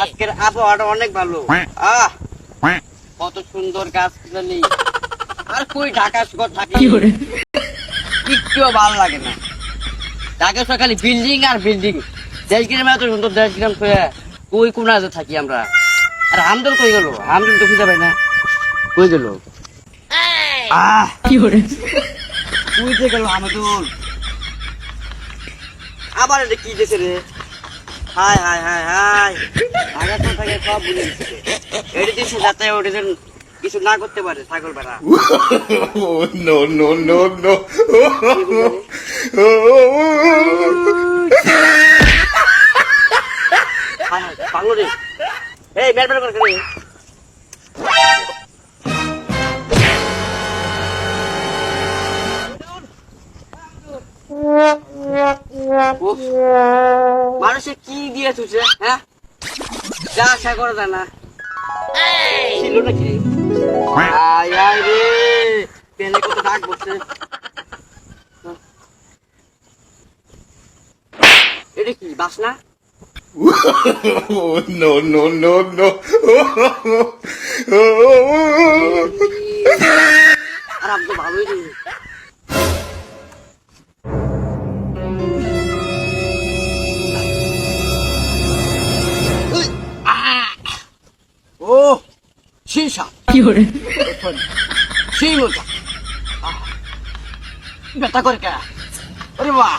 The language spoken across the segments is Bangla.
আজকের আবহাওয়াটা অনেক ভালো। আহ কত সুন্দর গাছ গাছালি। আর কই ঢাকা শহর থাকি একটুও ভালো লাগে না। ঢাকা শহর খালি বিল্ডিং আর বিল্ডিং। দেশগ্রামে এত সুন্দর দেশগ্রাম কই কোন আজে থাকি আমরা। আর হামদুল কই গেল? হামদুল তো খুঁজে পাই না, কই গেল? কইতে গেল হামদুল? আবার এটা কি দেশে রে? হাই হাই হাই হাই, আগা তো থাকে সব ভুলে গেছে। এটা দেশে যাতে ওটা যেন কিছু না করতে পারে ছাগল বেড়া। No, no, no, no. High high পাগল রে। এই বের বের করে রে। মানুষে কি দিয়ে তুছে? হ্যাঁ, যা আশা করা যায় না ছিল নাকি? আয় আয় রে, পেলে কত ডাক বসছে। এটা কি বাস না? No, no, no, no. আর আমি তো ভালোই রে। ও শিশা সেই মজা ব্যথা করে কে? আরে বাহ,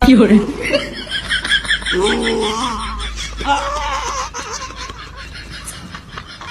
কি hore